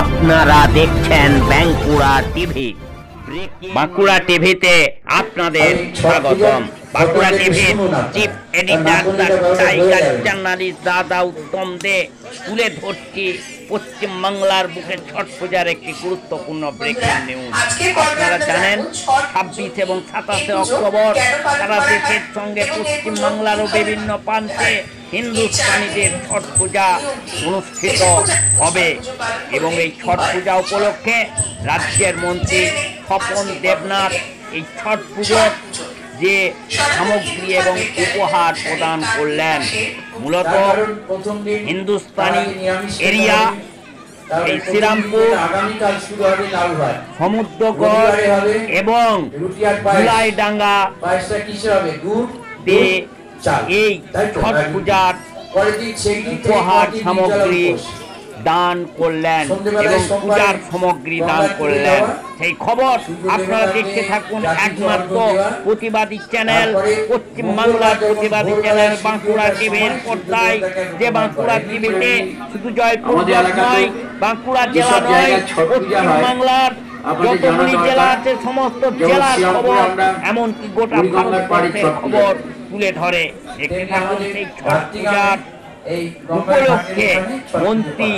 আপনারা দেখছেন বাঁকুড়া টিভি। বাঁকুড়া টিভিতে আপনাদের স্বাগতম। বাঁকুড়া টিভির চিফ এডিটর টাইগার জার্নালিস্ট দাদা উত্তম দে তুলে ধরছি পশ্চিমবাংলার বুকে ছট পূজার একটি গুরুত্বপূর্ণ ব্রেকিং নিউজ। আপনারা জানেন 26 এবং 27 অক্টোবর সারা দেশের সঙ্গে পশ্চিমবাংলারও বিভিন্ন প্রান্তে হিন্দুস্তানিদের ছট পূজা অনুষ্ঠিত হবে এবং এই ছট পূজা উপলক্ষে রাজ্যের মন্ত্রী স্বপন দেবনাথ এই ছট পুজোর যে সামগ্রী এবং উপহার প্রদান করলেন। মূলত হিন্দুস্তানি এরিয়া এই শ্রীরামপুর, সমুদ্রগড় এবং ধুলাইডাঙ্গা এই ছট পূজার উপহার সামগ্রী দান করলেন এবং পূজার সামগ্রী দান করলেন। সেই খবর আপনারা দেখতে থাকুন একমাত্র প্রতিবাদী চ্যানেল, পশ্চিমবাংলার প্রতিবাদী চ্যানেল বাঁকুড়া টিভির পর্দায়। যে বাঁকুড়া টিভিতে শুধু জয়পুর নয়, বাঁকুড়া জেলা নয়, পশ্চিমবাংলার যতগুলি জেলা আছে সমস্ত জেলার খবর, এমনকি গোটা ভারতবর্ষের খবর তুলে ধরে। দেখতে থাকুন সেই ছট পূজার উপলক্ষে মন্ত্রী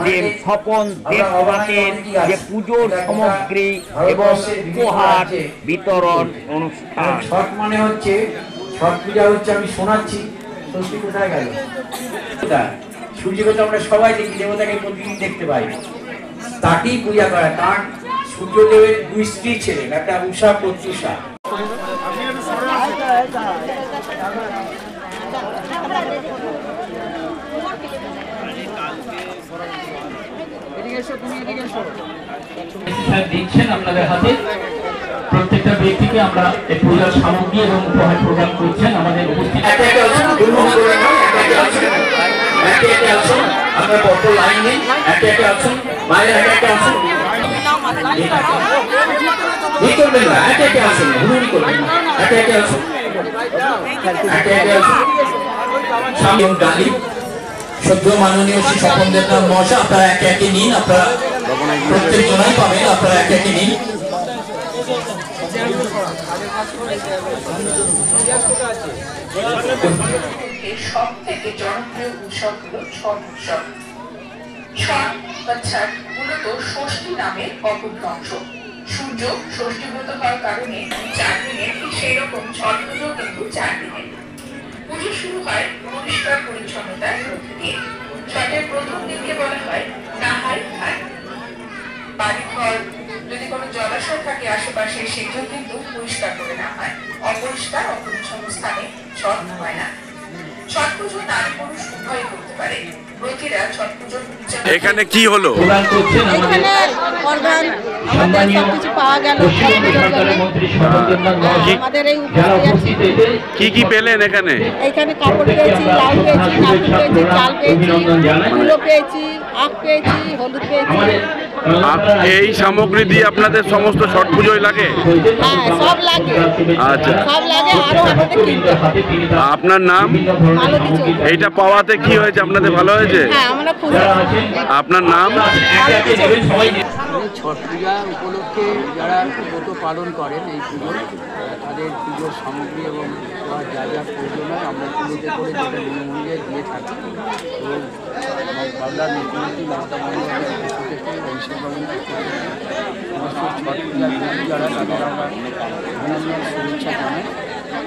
যে স্বপন দেবনাথের যে পুজোর সামগ্রী এবং উপহার বিতরণ অনুষ্ঠান। ছট মানে হচ্ছে, ছট পূজা হচ্ছে, আমি শোনাচ্ছি, ষষ্ঠী কোথায় গেল? সূর্যকে তো আমরা সবাই দেখি, দেবতাকে প্রতিদিন দেখতে পাই, তাকেই পূজা করা। তার সূর্যদেবের দুই স্ত্রী ছিলেন, একটা উষা প্রত্যুষা। দিচ্ছেন আপনাদের হাতে প্রত্যেকটা ব্যক্তিকে আমরা এই পূজার সামগ্রী এবং উপহার প্রদান করছেন। আমাদের উপস্থিত সদ্য মাননীয় শ্রী স্বপন দেবনাথ মহাশয়, আপনারা একে একে নিন, আপনারা প্রত্যেক জনাই পাবেন, আপনারা একে একে নিন। সব থেকে জনপ্রিয় উৎসব হলো ছট উৎসব। ছট বা ছট মূলত ষষ্ঠী নামের অপর অংশ। সূর্য ষষ্ঠীব্রত হওয়ার কারণে 4 দিনের, ঠিক সেই রকম ছট পুজো কিন্তু 4 দিনের। পুজো শুরু হয় পরিষ্কার পরিচ্ছন্নতার মধ্যে দিয়ে। ছটের প্রথম দিনকে বলা হয় নাহাই ঘাট। বাড়িঘর যদি কোনো জলাশয় থাকে আশেপাশে, সেগুলো কিন্তু পরিষ্কার করে না হয়। অপরিষ্কার অপরিচ্ছন্ন স্থানে ছট হয় না। ছট পুজো নারী পুরুষ উভয় করতে পারে। ব্রতীরা ছট পুজোর এখানে কি হলো? কি কি পেলেন এখানে? এখানে কাপড় পেয়েছি, লাউ পেয়েছি, নারকেল পেয়েছি, চাল পেয়েছি, কুলো পেয়েছি, আখ পেয়েছি, হলুদ পেয়েছি। এই সামগ্রী দিয়ে আপনাদের সমস্ত ছট পুজোয় লাগে? হ্যাঁ, সব লাগে। আচ্ছা, সব লাগে, আরো আমাদের কিনতে হবে। আপনার নাম? মালতী চৌধুরী। এইটা পাওয়াতে কি হয়েছে, আপনাদের ভালো হয়েছে? হ্যাঁ, আমরা খুশি। আপনার নাম? ছট পূজা উপলক্ষে যারা ব্রত পালন করেন এই পুজো, তাদের পুজোর সামগ্রী এবং যা যা প্রয়োজন হয় আমরা পুজোতে করে যেটা বিনামূল্যে দিয়ে থাকি। এবং বাংলার মুখ্যমন্ত্রী মমতা বন্দ্যোপাধ্যায়ের পক্ষ থেকে, অভিষেক বাবুর পক্ষ থেকে সমস্ত ছট পূজার পুজো যারা, তাদের আমরা বিনামূল্যে শুভেচ্ছা জানাই।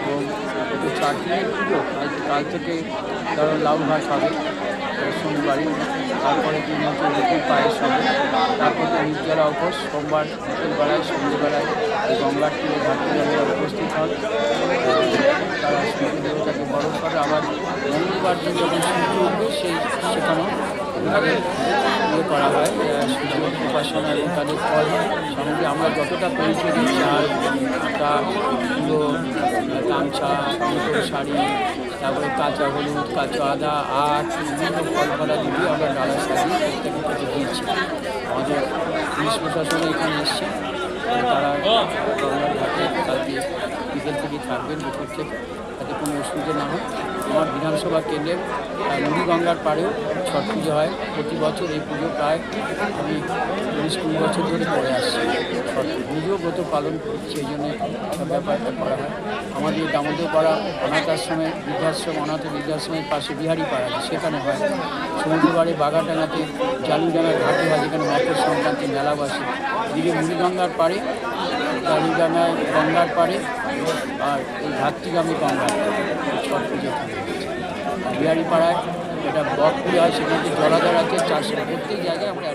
এবং 4 দিনের পুজো, কাল থেকে ধরো লাউ ঘাস হবে শনিবারই, তারপরে দিন হচ্ছে নতুন পায়েস হবে, তারপর তো নির্জলা উপোস সোমবার বিকেলবেলায়, সন্ধ্যেবেলায় গঙ্গার তীরে ঘাটগুলো উপস্থিত হন। তারা সূর্য দেবতাকে বরণ করে। আবার মঙ্গলবার দিন যখন সূর্য উঠবে সেখানেও তাদের ইয়ে করা হয়, সূর্য উপাসনা এবং তাদের ফল সামগ্রী আমরা যতটা পরিচয় দিই, চাল, আটা, কুলো, গামছা, নতুন শাড়ি, তারপরে কাঁচা হলুদ, কাঁচা আদা, আখ, বিভিন্ন ফল ফলা দিয়ে আমরা ডালা সাজিয়ে প্রত্যেকের কাছে দিয়েছি। আমাদের পুলিশ প্রশাসন এখানে এসছে, তারা গঙ্গার ঘাটে কালকে বিকেল থেকে থাকবেন, দুপুর থেকে, যাতে কোনো অসুবিধা না হয়। আমার বিধানসভা কেন্দ্রের মুড়িগঙ্গার পাড়েও ছট পুজো হয়। প্রতি বছর এই পুজো প্রায় আমি 19-20 বছর ধরে করে আসছি। ছট পুজো ব্রত পালন করছি, এই জন্য ব্যাপারটা করা হয়। আমাদের দামোদর পাড়া অনাথ আশ্রমে অনাথ বৃদ্ধাশ্রমের পাশে বিহারি পাড়া, সেখানে হয়। সমুদ্রবাড়ি বাগাটাঙ্গাতে জালুডাঙ্গার ঘাটে হয়, যেখানে মকর সংক্রান্তি মেলা বসে। এদিকে মুড়িগঙ্গার পাড়ে, জালুডাঙ্গায় গঙ্গার পাড়ে, আর এই ঘাটটিগ্রামে গঙ্গার ছট পুজো থাকে। বিহারি পাড়ায় এটা বক পুজো হয়, সেখানে জলাধার আছে, 400 প্রত্যেক জায়গায় আমরা